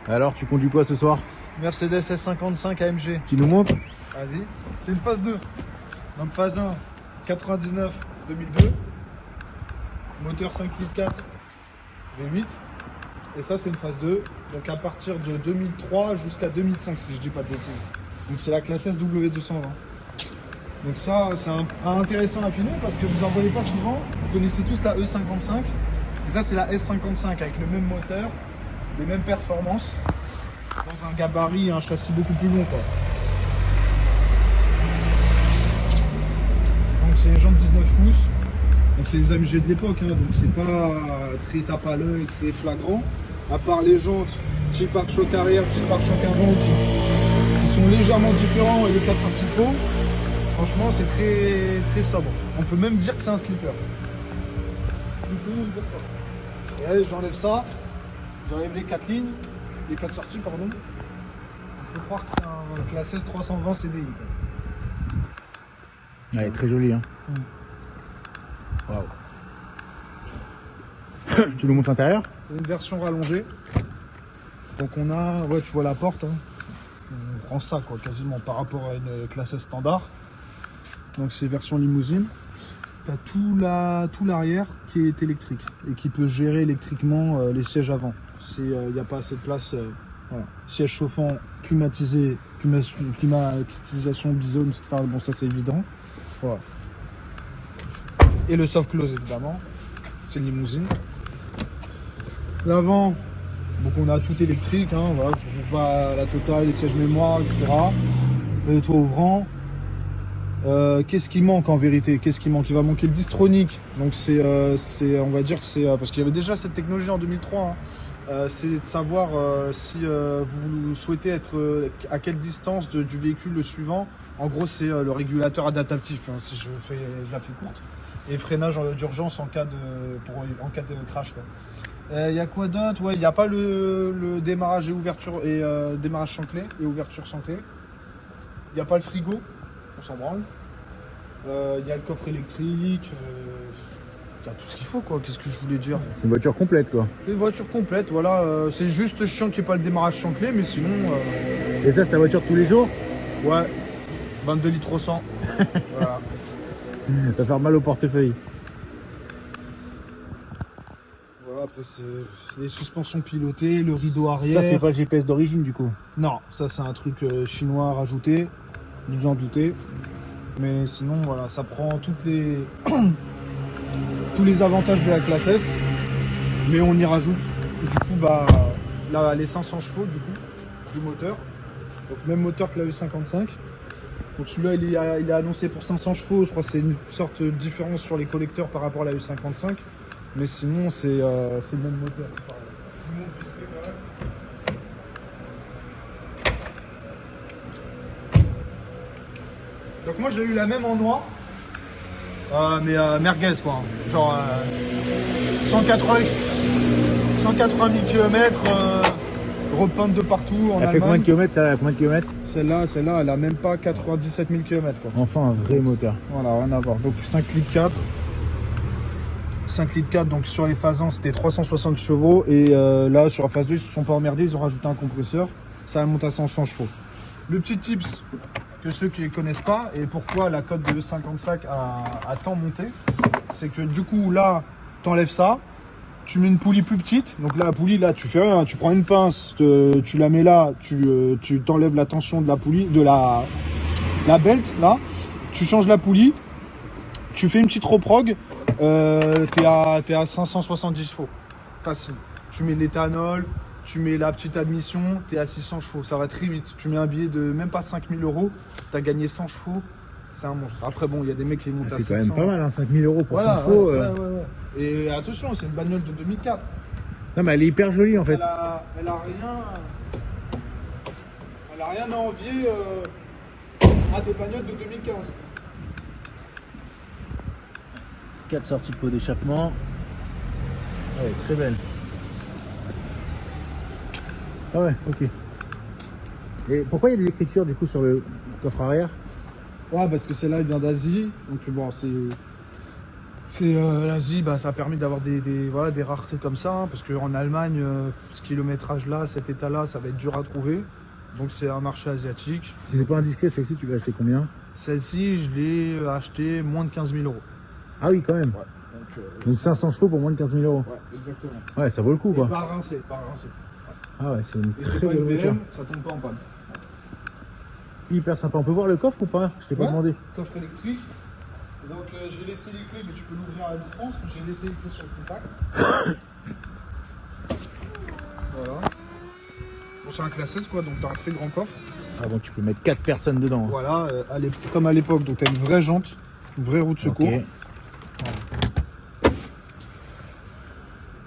Alors, tu conduis quoi ce soir? Mercedes S55 AMG. Tu nous montres? Vas-y. C'est une phase 2. Donc phase 1, 99 2002. Moteur 5 litres 4 V8. Et ça, c'est une phase 2. Donc à partir de 2003 jusqu'à 2005, si je dis pas de bêtises. Donc c'est la classe SW220. Donc ça, c'est intéressant à finir parce que vous en voyez pas souvent. Vous connaissez tous la E55. Et ça, c'est la S55 avec le même moteur, les mêmes performances, dans un gabarit et un châssis beaucoup plus long, quoi. Donc c'est les jantes 19 pouces. Donc c'est les AMG de l'époque, hein. Donc c'est pas très tape à l'œil, très flagrant. À part les jantes, petit pare-choc arrière, petit pare-choc avant qui sont légèrement différents et les 4 sorties de pot. Franchement, c'est très, très sobre. On peut même dire que c'est un slipper. Et allez, j'enlève ça. J'enlève les 4 lignes, les 4 sorties, pardon. On peut croire que c'est un classe S320 CDI. Elle est très jolie, hein. Waouh. Tu nous montres l'intérieur? Une version rallongée. Donc on a, ouais, tu vois la porte, hein. On prend ça, quoi, quasiment par rapport à une classe S standard. Donc c'est version limousine. Tu as tout l'arrière qui est électrique et qui peut gérer électriquement les sièges avant. Il n'y a pas assez de place. Voilà. Siège chauffant, climatisé, climatisation bisone, etc. Bon, ça c'est évident. Voilà. Et le soft close évidemment. C'est une limousine. L'avant, donc on a tout électrique, hein, voilà, je ne pas la totale, les sièges mémoire, etc. Le toit ouvrant. Qu'est-ce qui manque en vérité? Qu'est-ce qui manque? Il va manquer le distronique. Donc on va dire que c'est parce qu'il y avait déjà cette technologie en 2003. Hein. C'est de savoir si vous souhaitez être à quelle distance du véhicule le suivant. En gros, c'est le régulateur adaptatif. Hein, si je la fais courte. Et freinage d'urgence en cas de crash. Il y a quoi d'autre? Ouais, il n'y a pas le démarrage et ouverture et démarrage sans clé et ouverture sans clé. Il n'y a pas le frigo. On s'en branle. Il y a le coffre électrique. Il y a tout ce qu'il faut, quoi. Qu'est-ce que je voulais dire? C'est une voiture complète, quoi. C'est une voiture complète, voilà. C'est juste chiant qu'il n'y ait pas le démarrage sans clé, mais sinon. Et ça, c'est ta voiture de tous les jours? Ouais. 22 litres au 100. Voilà. Ça va faire mal au portefeuille. Voilà, après, c'est les suspensions pilotées, le rideau arrière. Ça, c'est pas le GPS d'origine, du coup? Non, ça, c'est un truc chinois rajouté. Vous en doutez. Mais sinon, voilà, ça prend tous les avantages de la classe S, mais on y rajoute du coup là, les 500 chevaux du coup du moteur. Donc même moteur que la E55. Donc celui-là il est annoncé pour 500 chevaux. Je crois que c'est une sorte de différence sur les collecteurs par rapport à la E55. Mais sinon c'est le même moteur. Donc moi j'ai eu la même en noir, mais merguez quoi, genre 180 000 km, repeinte de partout en Elle Allemagne. fait combien de kilomètres, ça? Combien de kilomètres? Celle-là, elle a même pas 97 000 km quoi. Enfin, un vrai moteur. Voilà, rien à voir. Donc 5 litres 4. 5 litres 4, donc sur les phases 1 c'était 360 chevaux et là sur la phase 2 ils se sont pas emmerdés, ils ont rajouté un compresseur, ça monte à 100 chevaux. Le petit tips que ceux qui ne connaissent pas et pourquoi la cote de E55 a tant monté, c'est que du coup là tu enlèves ça, tu mets une poulie plus petite, donc là la poulie là tu fais rien, tu prends une pince, tu la mets là, tu t'enlèves la tension de la poulie, de la belt là, tu changes la poulie, tu fais une petite reprog, t'es à 570 chevaux, facile. Tu mets l'éthanol, tu mets la petite admission, t'es à 600 chevaux, ça va très vite. Tu mets un billet de même pas 5 000 €, t'as gagné 100 chevaux, c'est un monstre. Après bon, il y a des mecs qui montent à 700. C'est quand même pas mal, hein, 5 000 € pour voilà, 100 chevaux. ouais. Et attention, c'est une bagnole de 2004. Non, mais elle est hyper jolie en fait. Elle a rien à envier à des bagnoles de 2015. 4 sorties de pot d'échappement. Ouais, très belle. Ah ouais, ok. Et pourquoi il y a des écritures du coup sur le coffre arrière? Ouais, parce que celle-là elle vient d'Asie, donc bon, C'est l'Asie, bah, ça a permis d'avoir voilà, des raretés comme ça, hein, parce qu'en Allemagne, ce kilométrage-là, cet état-là, ça va être dur à trouver. Donc c'est un marché asiatique. Si c'est pas indiscret, celle-ci, tu l'as acheté combien? Celle-ci, je l'ai acheté moins de 15 000 euros. Ah oui, quand même. Ouais. Donc 500 chevaux pour moins de 15 000 euros. Ouais, exactement. Ouais, ça vaut le coup, quoi. Pas rincé, pas rincé. Ah ouais, c'est une Et très c'est pas belle une voiture. BM, ça tombe pas en panne. Hyper sympa. On peut voir le coffre ou pas? Je t'ai pas Ouais. demandé. Coffre électrique. Et donc j'ai laissé les clés, mais tu peux l'ouvrir à distance. J'ai laissé les clés sur le contact. Voilà. Bon, c'est un classe S quoi, donc t'as un très grand coffre. Ah bon, tu peux mettre 4 personnes dedans. Voilà, comme à l'époque, donc t'as une vraie jante, une vraie roue de secours. Ok.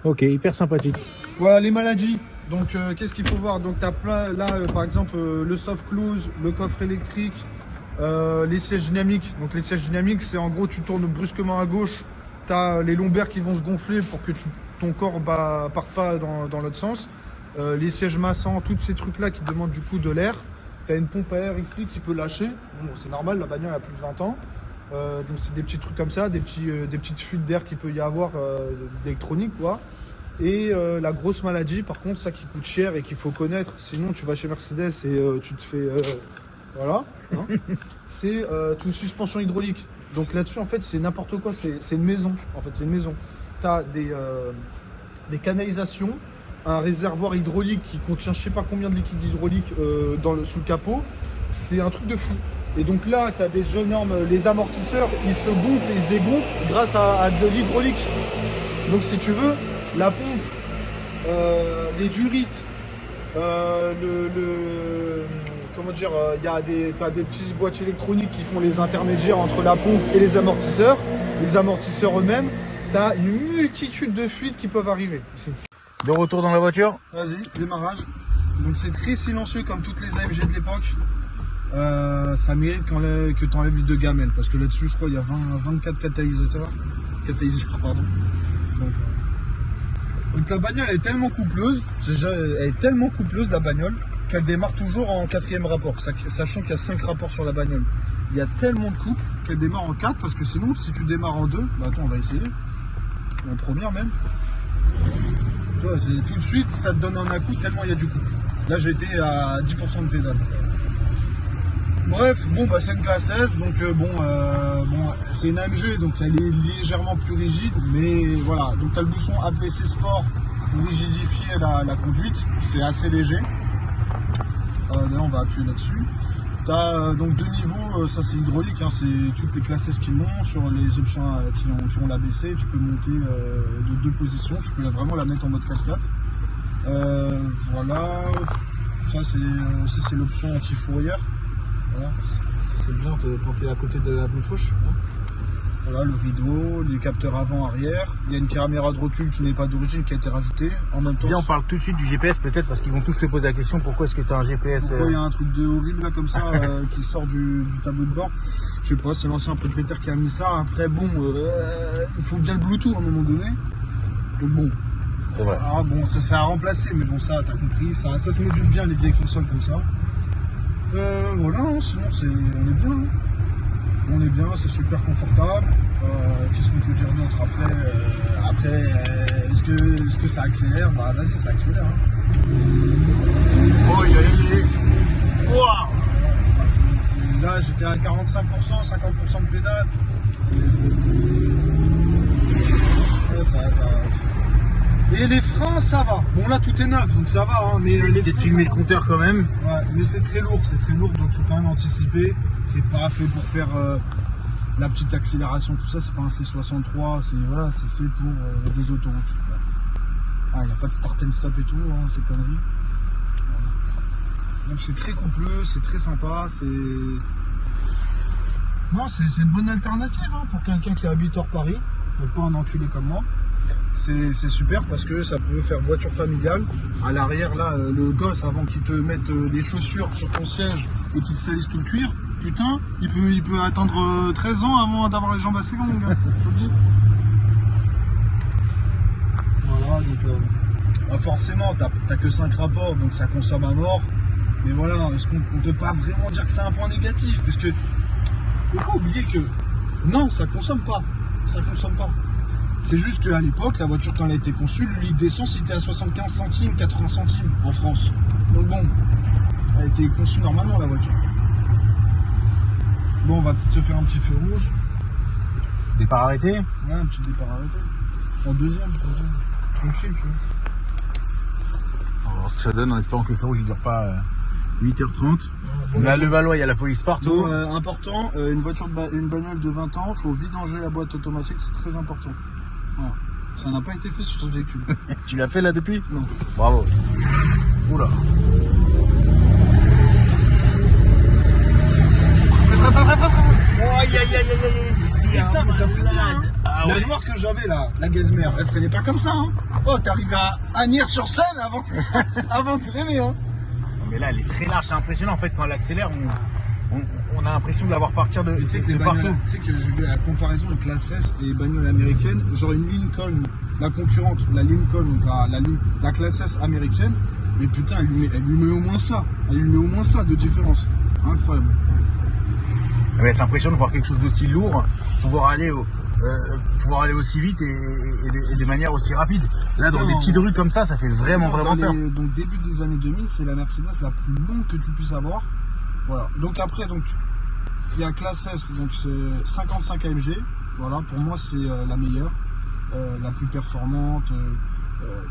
Ok, hyper sympathique. Voilà les maladies. Donc qu'est-ce qu'il faut voir? Donc tu as plein là par exemple le soft close, le coffre électrique, les sièges dynamiques. Donc les sièges dynamiques, c'est en gros tu tournes brusquement à gauche, tu as les lombaires qui vont se gonfler pour que ton corps parte pas dans l'autre sens. Les sièges massants, tous ces trucs là qui demandent du coup de l'air. Tu as une pompe à air ici qui peut lâcher. Bon, c'est normal, la bagnole a plus de 20 ans. Donc c'est des petits trucs comme ça, des petites fuites d'air qu'il peut y avoir d'électronique quoi. Et la grosse maladie, par contre, ça qui coûte cher et qu'il faut connaître, sinon tu vas chez Mercedes et tu te fais... voilà. Hein, c'est une suspension hydraulique. Donc là-dessus, en fait, c'est n'importe quoi. C'est une maison. En fait, c'est une maison. Tu as des canalisations, un réservoir hydraulique qui contient je sais pas combien de liquide hydraulique sous le capot. C'est un truc de fou. Et donc là, tu as des énormes... Les amortisseurs, ils se gonflent et ils se dégonflent grâce à de l'hydraulique. Donc si tu veux... La pompe, les durites, comment dire, t'as des petits boîtiers électroniques qui font les intermédiaires entre la pompe et les amortisseurs eux-mêmes, t'as une multitude de fuites qui peuvent arriver ici. De retour dans la voiture. Vas-y, démarrage. Donc c'est très silencieux comme toutes les AMG de l'époque. Ça mérite que tu enlèves de gamelle parce que là-dessus, je crois, il y a 24 catalyseurs, pardon. Donc la bagnole est tellement coupleuse, la bagnole, qu'elle démarre toujours en 4e rapport, sachant qu'il y a 5 rapports sur la bagnole. Il y a tellement de couples qu'elle démarre en 4, parce que sinon, si tu démarres en 2, bah attends, on va essayer, en première même. Tu vois, tout de suite, ça te donne un à-coup tellement il y a du couple. Là, j'étais à 10% de pédale. Bref, bon, bah, c'est une classe S, donc c'est une AMG, donc elle est légèrement plus rigide, mais voilà. Donc tu as le bouton APC Sport pour rigidifier la conduite, c'est assez léger. Là, on va appuyer là-dessus. Tu as donc 2 niveaux, ça c'est hydraulique, hein, c'est toutes les classes S qui l'ont. Sur les options qui ont l'ABC, tu peux monter de 2 positions, tu peux vraiment la mettre en mode 4x4. Voilà, ça c'est l'option anti-fourrière. Voilà. C'est bien quand tu es à côté de l'avenue Foch. Hein. Voilà le rideau, les capteurs avant-arrière. Il y a une caméra de recul qui n'est pas d'origine, qui a été rajoutée. En même temps, Viens, on parle tout de suite du GPS peut-être parce qu'ils vont tous se poser la question pourquoi est-ce que tu as un GPS. Pourquoi il y a un truc de horrible là comme ça qui sort du tableau de bord. Je sais pas, c'est l'ancien propriétaire qui a mis ça. Après bon, il faut bien le Bluetooth à un moment donné. Donc bon. C'est vrai. Ah bon, ça c'est à remplacer, mais bon ça t'as compris, ça se module bien les vieilles consoles comme ça. Voilà, hein, sinon on est bien. Hein. On est bien, c'est super confortable. Qu'est-ce qu'on peut dire d'autre après, est-ce que ça accélère? Bah vas-y, ça accélère. Hein. Oh, Wow. Là j'étais à 45%, 50% de pédale. Et les freins, ça va. Bon là tout est neuf, donc ça va. Hein, mais les freins, filmé le compteur quand même. Ouais, mais c'est très lourd, donc il faut quand même anticiper. C'est pas fait pour faire la petite accélération, tout ça. C'est pas un C63, c'est fait pour des autoroutes. Il n'y a pas de start and stop et tout, hein, c'est conneries. Voilà. Donc c'est très coupleux, c'est très sympa, Non, c'est une bonne alternative hein, pour quelqu'un qui habite hors Paris, donc pas un enculé comme moi. C'est super parce que ça peut faire voiture familiale. À l'arrière, là, le gosse, avant qu'il te mette les chaussures sur ton siège et qu'il te salisse tout le cuir, putain, il peut attendre 13 ans avant d'avoir les jambes assez longues. Hein, je te le dis. Voilà, donc forcément, t'as que 5 rapports, donc ça consomme à mort. Mais voilà, est-ce qu'on ne peut pas vraiment dire que c'est un point négatif? Puisque faut pas oublier que non, ça consomme pas. ça consomme pas. C'est juste qu'à l'époque, la voiture, quand elle a été conçue, le litre d'essence était à 75 centimes, 80 centimes en France. Donc bon, elle a été conçue normalement, la voiture. Bon, on va peut-être se faire un petit feu rouge. Départ arrêté. Ouais, un petit départ arrêté. En deuxième. Tranquille, tu vois. On va voir ce que ça donne en espérant que le feu rouge ne dure pas 8h30. On a le Valois, il y a la police partout. Donc, important, une bagnole de 20 ans, faut vidanger la boîte automatique, c'est très important. Voilà. Ça n'a pas été fait sur ce véhicule. Tu l'as fait là depuis? Non. Bravo. Oula. Aïe aïe aïe aïe. Putain, mais ça fait bien, hein. Ah La ouais. noire que j'avais là, la gazmère, elle freinait pas comme ça, hein. Oh, t'arrives à Agnières-sur-Seine avant, avant de freiner, hein. Mais là, elle est très large, c'est impressionnant en fait quand elle accélère. On a l'impression de la voir partir de, Tu sais que les de bagnoles, partout. tu sais que j'ai vu la comparaison avec la classe S et les bagnoles américaines, genre une Lincoln, la concurrente, la Lincoln, la classe S américaine, mais putain, elle lui met au moins ça. Elle lui met au moins ça de différence. Incroyable. Ouais, c'est impressionnant de voir quelque chose d'aussi lourd, pouvoir aller aussi vite et de manière aussi rapide. Là, dans Non, des petites rues comme ça fait vraiment Dans peur. donc début des années 2000, c'est la Mercedes la plus longue que tu puisses avoir. Voilà. Donc après, il y a classe S, donc c'est 55 AMG. Voilà, pour moi c'est la meilleure, la plus performante,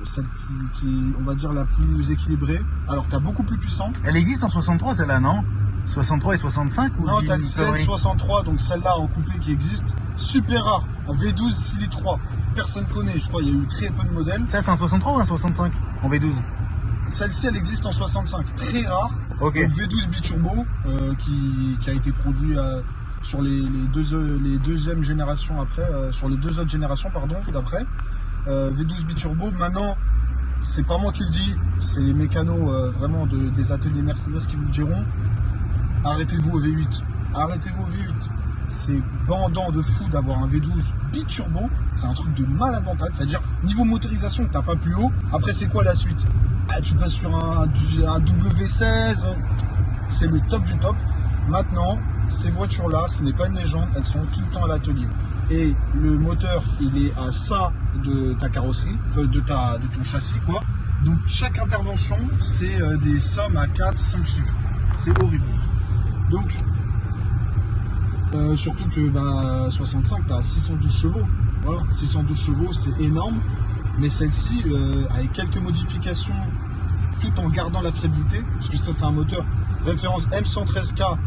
celle qui, on va dire, la plus équilibrée. Alors tu as beaucoup plus puissant. Elle existe en 63 celle-là, non? 63 et 65 ou Non, dis tu as une le connerie? CL63, donc celle-là en coupé qui existe, super rare, un V12 6 litres 3. Personne connaît, je crois, il y a eu très peu de modèles. Ça, c'est un 63 ou un 65 en V12? Celle-ci, elle existe en 65, très rare. Ok. Donc V12 biturbo qui a été produit sur les deuxièmes générations après, sur les deux autres générations pardon d'après. V12 biturbo. Maintenant, c'est pas moi qui le dis, c'est les mécanos vraiment des ateliers Mercedes qui vous le diront. Arrêtez-vous au V8. Arrêtez-vous au V8. C'est bandant de fou d'avoir un V12 biturbo. C'est un truc de malade mental. C'est-à-dire, niveau motorisation, t'as pas plus haut. Après, c'est quoi la suite? Tu passes sur un W16. C'est le top du top. Maintenant, ces voitures-là, ce n'est pas une légende. Elles sont tout le temps à l'atelier. Et le moteur, il est à ça de ta carrosserie, de ton châssis, quoi. Donc, chaque intervention, c'est des sommes à 4-5 chiffres. C'est horrible. Donc, surtout que 65, tu as 612 chevaux. Voilà, 612 chevaux, c'est énorme. Mais celle-ci, avec quelques modifications, tout en gardant la fiabilité, parce que ça, c'est un moteur référence M113K.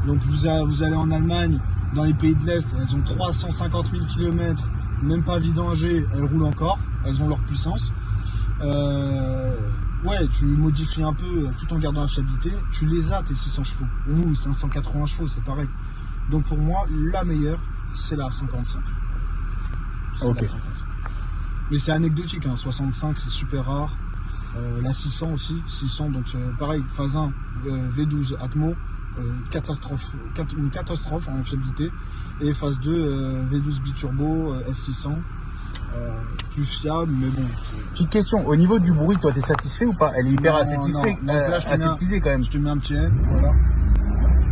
Donc, vous allez en Allemagne, dans les pays de l'Est, elles ont 350 000 km, même pas vidangées, elles roulent encore, elles ont leur puissance. Ouais, tu modifies un peu tout en gardant la fiabilité, tu les as tes 600 chevaux, ou 580 chevaux, c'est pareil. Donc pour moi, la meilleure, c'est la 55. Ok. La 50. Mais c'est anecdotique, hein. 65 c'est super rare. La 600 aussi, 600, donc pareil, phase 1, V12 Atmo, une catastrophe en fiabilité. Et phase 2, V12 biturbo, S600. Plus fiable, mais bon. Petite question, au niveau du bruit, toi, t'es satisfait ou pas? Elle est hyper Non, aseptisée, non. Donc là, aseptisée quand même. Je te mets un petit N, voilà.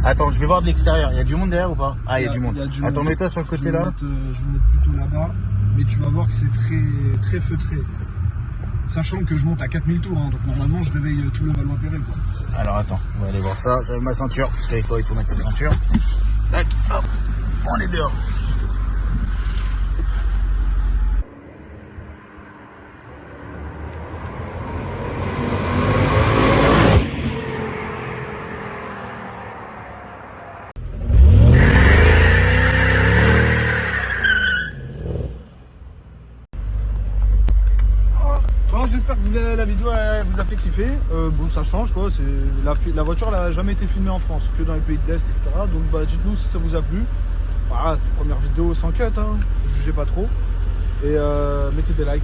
Attends, je vais voir de l'extérieur. Il y a du monde derrière ou pas? Ah, il y a du monde. Il y a du Attends, monde. mets-toi sur le côté Je vais là. me mettre plutôt là-bas, mais tu vas voir que c'est très, très feutré. Sachant que je monte à 4000 tours, hein, donc normalement je réveille tout le Valois-Perret, quoi. Alors attends, on va aller voir ça. J'avais ma ceinture. Parce qu'avec toi, il faut mettre sa ceinture. Tac, hop, on est dehors. Bon, j'espère que la vidéo vous a fait kiffer. Bon, ça change quoi. La voiture n'a jamais été filmée en France, que dans les pays de l'Est, etc. Donc dites-nous si ça vous a plu. Voilà, c'est première vidéo sans cut, hein. Jugez pas trop. Et mettez des likes.